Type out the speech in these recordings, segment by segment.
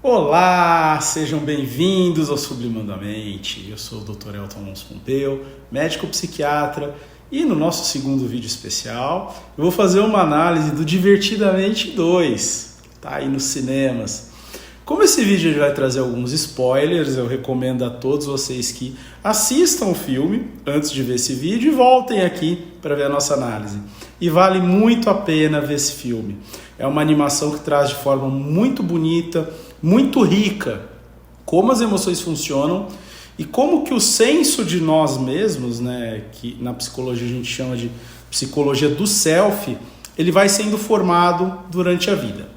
Olá, sejam bem-vindos ao Sublimando a Mente. Eu sou o Dr. Elton Alonso Pompeu, médico psiquiatra, e no nosso segundo vídeo especial eu vou fazer uma análise do Divertidamente 2, que está aí nos cinemas. Como esse vídeo vai trazer alguns spoilers, eu recomendo a todos vocês que assistam o filme antes de ver esse vídeo e voltem aqui para ver a nossa análise. E vale muito a pena ver esse filme. É uma animação que traz de forma muito bonita, muito rica, como as emoções funcionam e como que o senso de nós mesmos, né, que na psicologia a gente chama de psicologia do self, ele vai sendo formado durante a vida.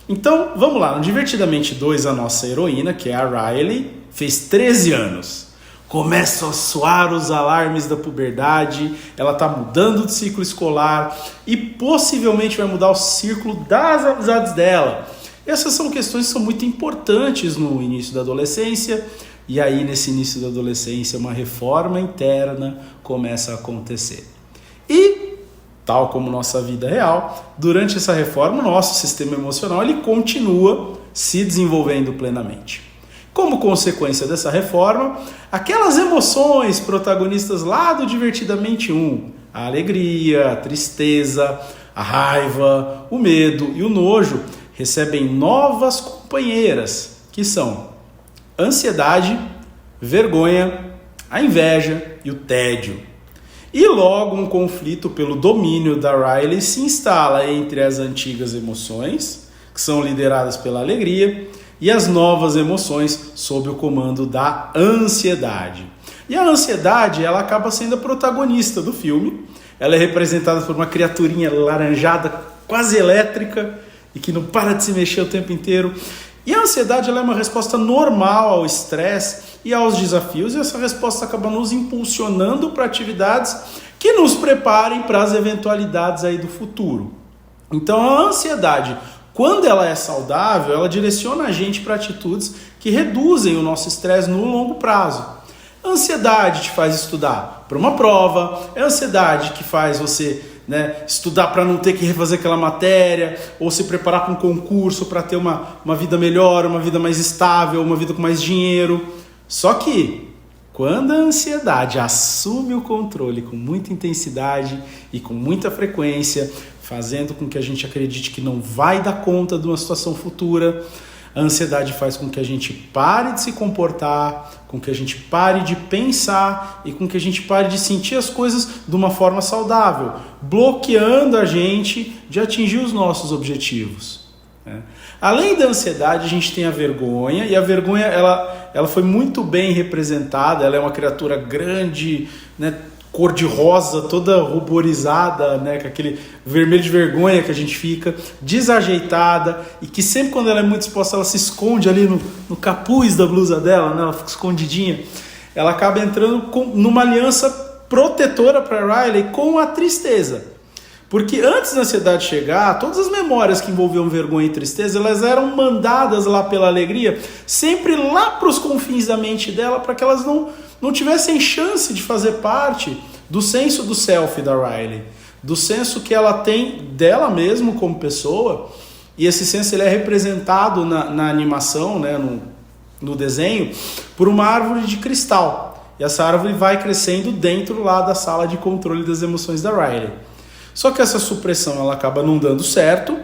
Então, vamos lá, no Divertidamente 2, a nossa heroína, que é a Riley, fez 13 anos. Começam a soar os alarmes da puberdade, ela está mudando de ciclo escolar e possivelmente vai mudar o círculo das amizades dela. Essas são questões que são muito importantes no início da adolescência, e aí nesse início da adolescência uma reforma interna começa a acontecer. E, tal como nossa vida real, durante essa reforma o nosso sistema emocional ele continua se desenvolvendo plenamente. Como consequência dessa reforma, aquelas emoções protagonistas lá do Divertidamente 1, a alegria, a tristeza, a raiva, o medo e o nojo, recebem novas companheiras, que são ansiedade, vergonha, a inveja e o tédio. E logo um conflito pelo domínio da Riley se instala entre as antigas emoções, que são lideradas pela alegria, e as novas emoções sob o comando da ansiedade. E a ansiedade, ela acaba sendo a protagonista do filme. Ela é representada por uma criaturinha laranjada, quase elétrica, e que não para de se mexer o tempo inteiro. E a ansiedade ela é uma resposta normal ao estresse e aos desafios, e essa resposta acaba nos impulsionando para atividades que nos preparem para as eventualidades aí do futuro. Então a ansiedade, quando ela é saudável, ela direciona a gente para atitudes que reduzem o nosso estresse no longo prazo. A ansiedade te faz estudar para uma prova, é a ansiedade que faz você estudar para não ter que refazer aquela matéria, ou se preparar para um concurso para ter uma vida melhor, uma vida mais estável, uma vida com mais dinheiro. Só que quando a ansiedade assume o controle com muita intensidade e com muita frequência, fazendo com que a gente acredite que não vai dar conta de uma situação futura, a ansiedade faz com que a gente pare de se comportar, com que a gente pare de pensar e com que a gente pare de sentir as coisas de uma forma saudável, bloqueando a gente de atingir os nossos objetivos. Além da ansiedade, a gente tem a vergonha, e a vergonha ela foi muito bem representada. Ela é uma criatura grande, cor-de-rosa, toda ruborizada, com aquele vermelho de vergonha que a gente fica, desajeitada, e que sempre quando ela é muito exposta, ela se esconde ali no capuz da blusa dela, ela fica escondidinha. Ela acaba entrando numa aliança protetora para Riley com a tristeza. Porque antes da ansiedade chegar, todas as memórias que envolviam vergonha e tristeza, elas eram mandadas lá pela alegria, sempre lá para os confins da mente dela, para que elas não tivessem chance de fazer parte do senso do self da Riley, do senso que ela tem dela mesma como pessoa. E esse senso ele é representado na animação, no desenho, por uma árvore de cristal. E essa árvore vai crescendo dentro lá da sala de controle das emoções da Riley. Só que essa supressão ela acaba não dando certo,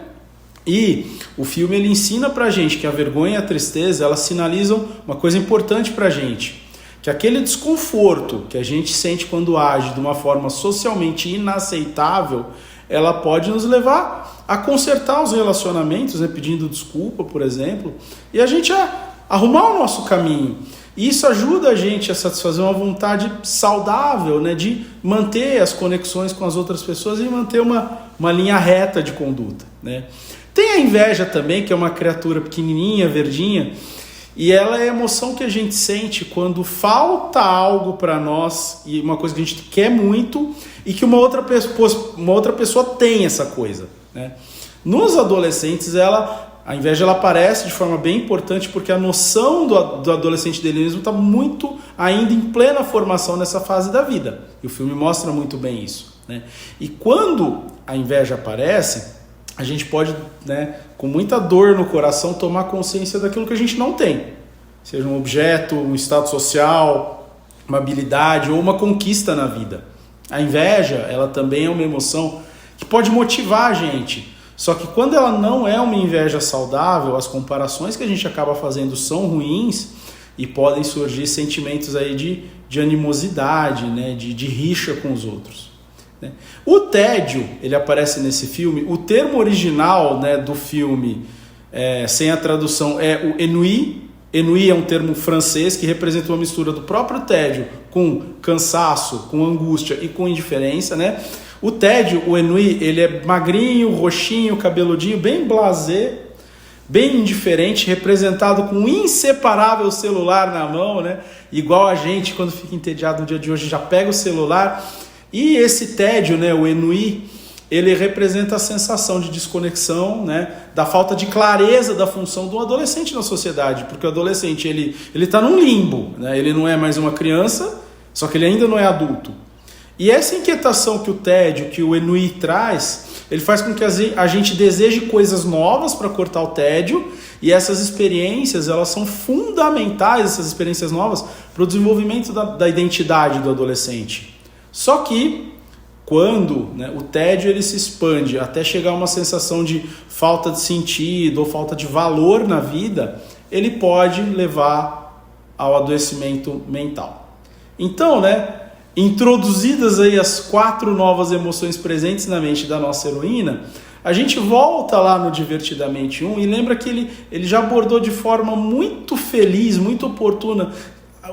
e o filme ele ensina pra gente que a vergonha e a tristeza elas sinalizam uma coisa importante pra gente, que aquele desconforto que a gente sente quando age de uma forma socialmente inaceitável, ela pode nos levar a consertar os relacionamentos, pedindo desculpa, por exemplo, e a gente arrumar o nosso caminho. E isso ajuda a gente a satisfazer uma vontade saudável, de manter as conexões com as outras pessoas e manter uma linha reta de conduta. Tem a inveja também, que é uma criatura pequenininha, verdinha, e ela é a emoção que a gente sente quando falta algo para nós, e uma coisa que a gente quer muito, e que uma outra pessoa tem essa coisa. Nos adolescentes, a inveja ela aparece de forma bem importante porque a noção do adolescente dele mesmo está muito ainda em plena formação nessa fase da vida. E o filme mostra muito bem isso. E quando a inveja aparece, a gente pode, né, com muita dor no coração, tomar consciência daquilo que a gente não tem. Seja um objeto, um estado social, uma habilidade ou uma conquista na vida. A inveja, ela também é uma emoção que pode motivar a gente. Só que quando ela não é uma inveja saudável, as comparações que a gente acaba fazendo são ruins e podem surgir sentimentos aí de animosidade, né, de rixa com os outros. Né? O tédio, ele aparece nesse filme. O termo original, né, do filme, sem a tradução, é o ennui. Ennui é um termo francês que representa uma mistura do próprio tédio com cansaço, com angústia e com indiferença, né? O tédio, o ennui, ele é magrinho, roxinho, cabeludinho, bem blasé, bem indiferente, representado com um inseparável celular na mão, né? Igual a gente, quando fica entediado no dia de hoje, já pega o celular. E esse tédio, né, o ennui, ele representa a sensação de desconexão, né, da falta de clareza da função do adolescente na sociedade, porque o adolescente ele está num limbo, né? Ele não é mais uma criança, só que ele ainda não é adulto. E essa inquietação que o tédio, que o ennui traz, ele faz com que a gente deseje coisas novas para cortar o tédio, e essas experiências, elas são fundamentais, essas experiências novas, para o desenvolvimento da identidade do adolescente. Só que, quando, né, o tédio ele se expande até chegar a uma sensação de falta de sentido ou falta de valor na vida, ele pode levar ao adoecimento mental. Então, né, introduzidas aí as 4 novas emoções presentes na mente da nossa heroína, a gente volta lá no Divertidamente 1 e lembra que ele já abordou de forma muito feliz, muito oportuna,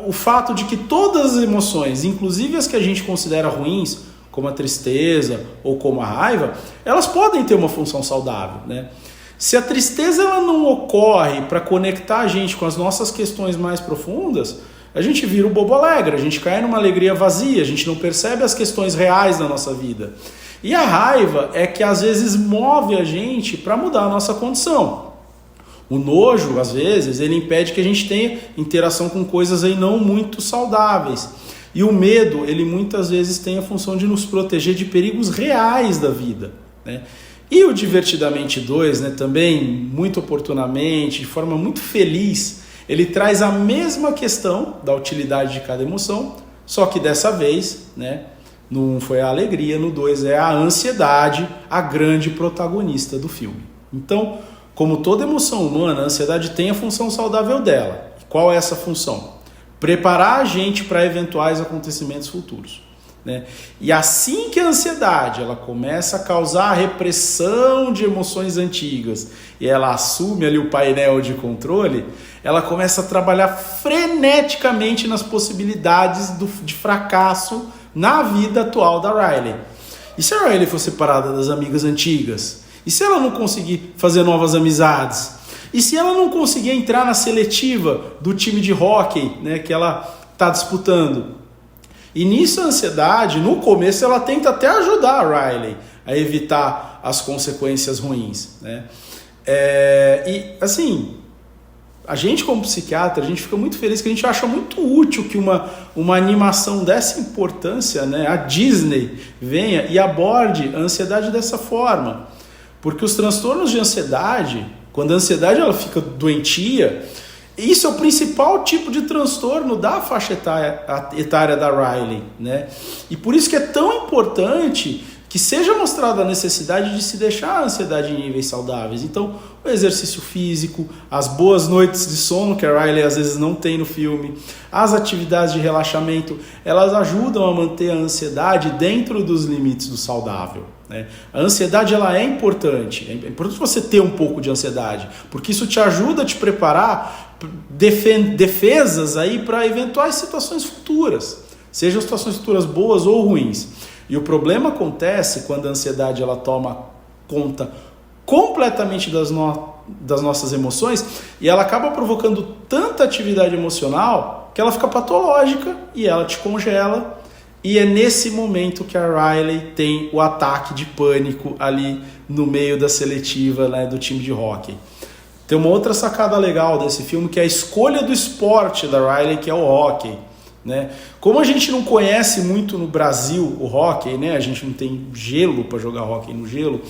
o fato de que todas as emoções, inclusive as que a gente considera ruins, como a tristeza ou como a raiva, elas podem ter uma função saudável, né? Se a tristeza ela não ocorre para conectar a gente com as nossas questões mais profundas, a gente vira o bobo alegre, a gente cai numa alegria vazia, a gente não percebe as questões reais da nossa vida. E a raiva é que às vezes move a gente para mudar a nossa condição. O nojo, às vezes, ele impede que a gente tenha interação com coisas aí não muito saudáveis. E o medo, ele muitas vezes tem a função de nos proteger de perigos reais da vida, né? E o Divertidamente 2, né, também, muito oportunamente, de forma muito feliz, ele traz a mesma questão da utilidade de cada emoção, só que dessa vez, né, no 1 foi a alegria, no 2 é a ansiedade, a grande protagonista do filme. Então, como toda emoção humana, a ansiedade tem a função saudável dela. Qual é essa função? Preparar a gente para eventuais acontecimentos futuros, né? E assim que a ansiedade ela começa a causar a repressão de emoções antigas e ela assume ali o painel de controle, ela começa a trabalhar freneticamente nas possibilidades de fracasso na vida atual da Riley. E se a Riley for separada das amigas antigas? E se ela não conseguir fazer novas amizades? E se ela não conseguir entrar na seletiva do time de hóquei, né, que ela está disputando? E nisso a ansiedade, no começo, ela tenta até ajudar a Riley a evitar as consequências ruins, né? E assim, a gente como psiquiatra, a gente fica muito feliz que a gente acha muito útil que uma animação dessa importância, né, a Disney venha e aborde a ansiedade dessa forma. Porque os transtornos de ansiedade, quando a ansiedade ela fica doentia, isso é o principal tipo de transtorno da faixa etária da Riley, né? E por isso que é tão importante que seja mostrada a necessidade de se deixar a ansiedade em níveis saudáveis. Então, o exercício físico, as boas noites de sono, que a Riley às vezes não tem no filme, as atividades de relaxamento, elas ajudam a manter a ansiedade dentro dos limites do saudável, né? A ansiedade ela é importante você ter um pouco de ansiedade, porque isso te ajuda a te preparar defesas aí para eventuais situações futuras, sejam situações futuras boas ou ruins. E o problema acontece quando a ansiedade ela toma conta completamente das nossas emoções e ela acaba provocando tanta atividade emocional que ela fica patológica e ela te congela. E é nesse momento que a Riley tem o ataque de pânico ali no meio da seletiva, né, do time de hóquei. Tem uma outra sacada legal desse filme que é a escolha do esporte da Riley, que é o hóquei, né? Como a gente não conhece muito no Brasil o hóquei, né? A gente não tem gelo para jogar hóquei no gelo.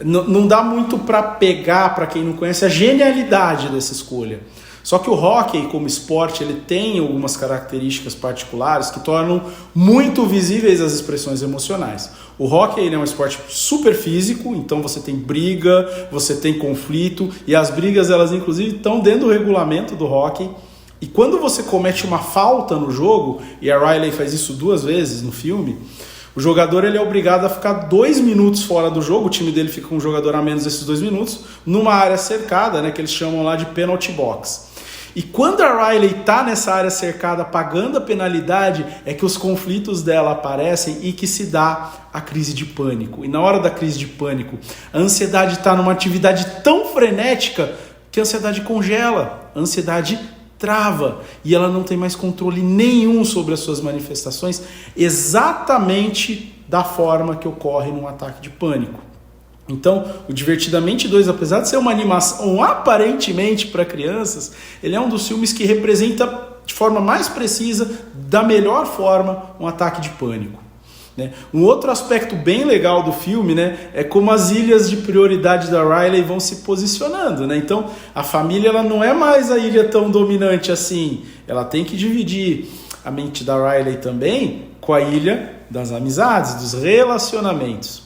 Não dá muito para pegar, para quem não conhece, a genialidade dessa escolha. Só que o hóquei, como esporte, ele tem algumas características particulares que tornam muito visíveis as expressões emocionais. O hóquei, ele é um esporte super físico, então você tem briga, você tem conflito, e as brigas, elas inclusive estão dentro do regulamento do hóquei. E quando você comete uma falta no jogo, e a Riley faz isso 2 vezes no filme, o jogador ele é obrigado a ficar 2 minutos fora do jogo, o time dele fica com um jogador a menos esses 2 minutos, numa área cercada, né, que eles chamam lá de penalty box. E quando a Riley está nessa área cercada pagando a penalidade, é que os conflitos dela aparecem e que se dá a crise de pânico. E na hora da crise de pânico, a ansiedade está numa atividade tão frenética que a ansiedade congela, a ansiedade trava e ela não tem mais controle nenhum sobre as suas manifestações, exatamente da forma que ocorre num ataque de pânico. Então, o Divertidamente 2, apesar de ser uma animação aparentemente para crianças, ele é um dos filmes que representa de forma mais precisa, da melhor forma, um ataque de pânico. Um outro aspecto bem legal do filme, é como as ilhas de prioridade da Riley vão se posicionando. Então, a família ela não é mais a ilha tão dominante assim. Ela tem que dividir a mente da Riley também com a ilha das amizades, dos relacionamentos.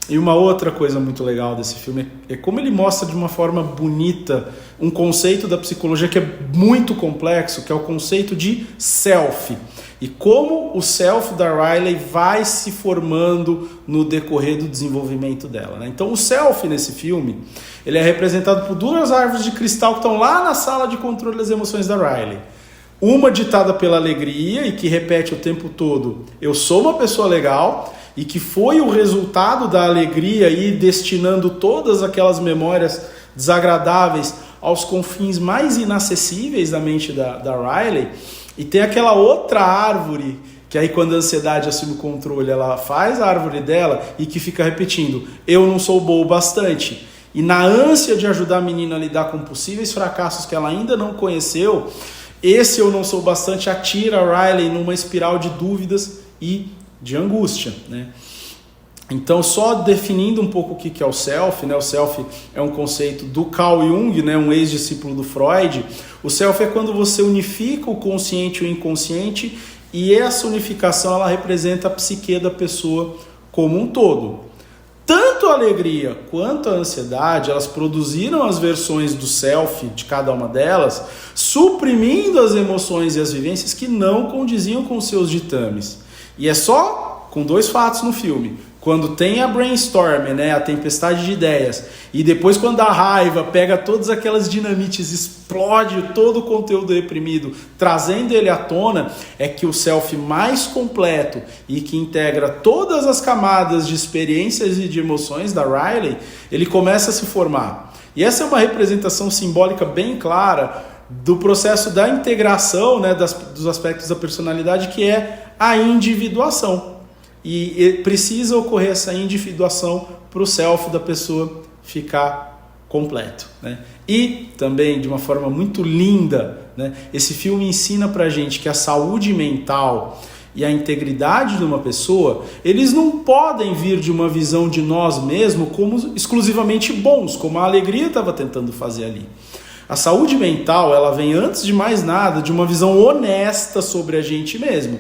E uma outra coisa muito legal desse filme é como ele mostra de uma forma bonita um conceito da psicologia que é muito complexo, que é o conceito de self. E como o self da Riley vai se formando no decorrer do desenvolvimento dela. Então o self nesse filme, ele é representado por 2 árvores de cristal que estão lá na sala de controle das emoções da Riley. Uma ditada pela alegria e que repete o tempo todo, eu sou uma pessoa legal, e que foi o resultado da alegria e destinando todas aquelas memórias desagradáveis aos confins mais inacessíveis da mente da Riley. E tem aquela outra árvore, que aí quando a ansiedade assume o controle, ela faz a árvore dela e que fica repetindo, eu não sou boa o bastante. E na ânsia de ajudar a menina a lidar com possíveis fracassos que ela ainda não conheceu, esse eu não sou bastante atira a Riley numa espiral de dúvidas e de angústia. Então, só definindo um pouco o que é o self, o self é um conceito do Carl Jung, um ex-discípulo do Freud. O self é quando você unifica o consciente e o inconsciente, e essa unificação ela representa a psique da pessoa como um todo. Tanto a alegria quanto a ansiedade, elas produziram as versões do self de cada uma delas, suprimindo as emoções e as vivências que não condiziam com seus ditames. E é só com 2 fatos no filme. Quando tem a brainstorm, a tempestade de ideias, e depois quando a raiva pega todas aquelas dinamites, explode todo o conteúdo reprimido, trazendo ele à tona, é que o self mais completo e que integra todas as camadas de experiências e de emoções da Riley, ele começa a se formar. E essa é uma representação simbólica bem clara do processo da integração, dos aspectos da personalidade, que é a individuação. E precisa ocorrer essa individuação para o self da pessoa ficar completo. E também, de uma forma muito linda, esse filme ensina para a gente que a saúde mental e a integridade de uma pessoa, eles não podem vir de uma visão de nós mesmos como exclusivamente bons, como a alegria estava tentando fazer ali. A saúde mental, ela vem antes de mais nada de uma visão honesta sobre a gente mesmo.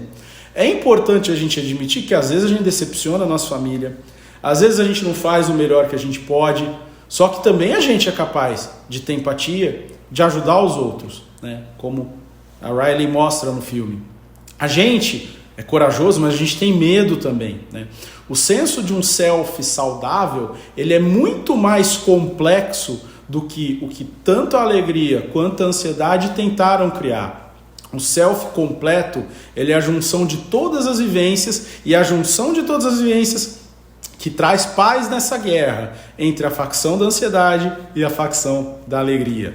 É importante a gente admitir que às vezes a gente decepciona a nossa família, às vezes a gente não faz o melhor que a gente pode, só que também a gente é capaz de ter empatia, de ajudar os outros, como a Riley mostra no filme. A gente é corajoso, mas a gente tem medo também. O senso de um self saudável, ele é muito mais complexo do que o que tanto a alegria quanto a ansiedade tentaram criar. O self completo, ele é a junção de todas as vivências, e a junção de todas as vivências que traz paz nessa guerra entre a facção da ansiedade e a facção da alegria.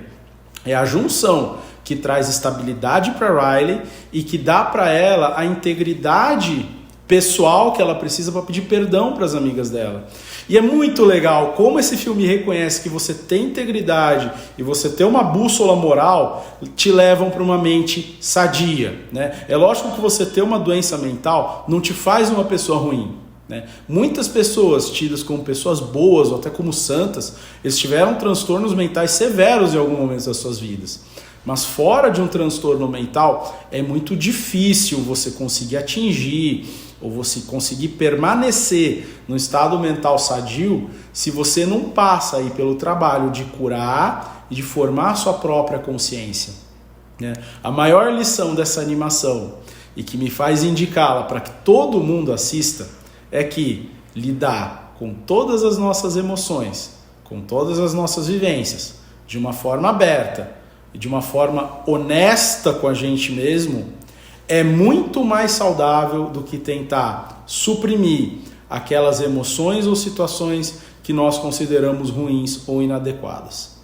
É a junção que traz estabilidade para Riley e que dá para ela a integridade pessoal que ela precisa para pedir perdão para as amigas dela. E é muito legal como esse filme reconhece que você tem integridade e você ter uma bússola moral te levam para uma mente sadia. É lógico que você ter uma doença mental não te faz uma pessoa ruim. né? Muitas pessoas tidas como pessoas boas ou até como santas, eles tiveram transtornos mentais severos em algum momento das suas vidas. Mas fora de um transtorno mental, é muito difícil você conseguir atingir ou você conseguir permanecer no estado mental sadio se você não passa aí pelo trabalho de curar e de formar a sua própria consciência, né? A maior lição dessa animação, e que me faz indicá-la para que todo mundo assista, é que lidar com todas as nossas emoções, com todas as nossas vivências, de uma forma aberta e de uma forma honesta com a gente mesmo, é muito mais saudável do que tentar suprimir aquelas emoções ou situações que nós consideramos ruins ou inadequadas.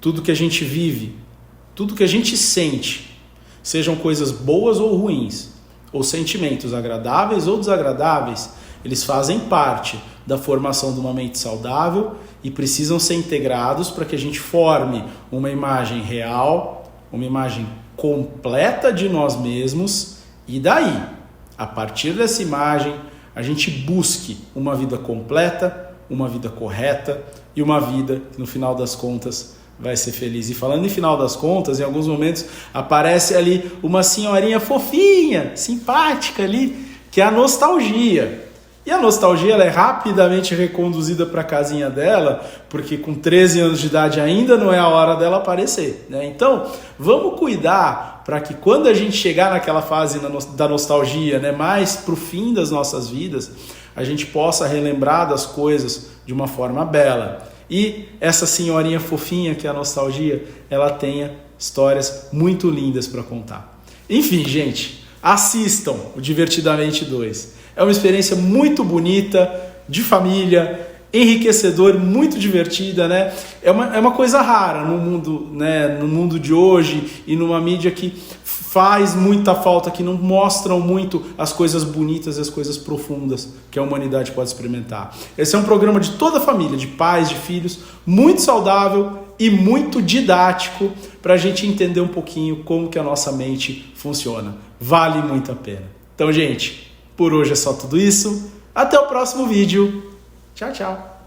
Tudo que a gente vive, tudo que a gente sente, sejam coisas boas ou ruins, ou sentimentos agradáveis ou desagradáveis, eles fazem parte da formação de uma mente saudável e precisam ser integrados para que a gente forme uma imagem real, uma imagem completa de nós mesmos, e daí, a partir dessa imagem, a gente busque uma vida completa, uma vida correta e uma vida que no final das contas vai ser feliz. E falando em final das contas, em alguns momentos aparece ali uma senhorinha fofinha, simpática ali, que é a nostalgia. E a nostalgia ela é rapidamente reconduzida para a casinha dela, porque com 13 anos de idade ainda não é a hora dela aparecer, né? Então, vamos cuidar para que quando a gente chegar naquela fase da nostalgia, né, mais para o fim das nossas vidas, a gente possa relembrar das coisas de uma forma bela. E essa senhorinha fofinha que é a nostalgia, ela tenha histórias muito lindas para contar. Enfim, gente, assistam o Divertidamente 2. É uma experiência muito bonita, de família, enriquecedora, muito divertida, né? É uma coisa rara no mundo, né? No mundo de hoje e numa mídia que faz muita falta, que não mostram muito as coisas bonitas e as coisas profundas que a humanidade pode experimentar. Esse é um programa de toda a família, de pais, de filhos, muito saudável e muito didático para a gente entender um pouquinho como que a nossa mente funciona. Vale muito a pena. Então, gente, por hoje é só tudo isso. Até o próximo vídeo. Tchau, tchau.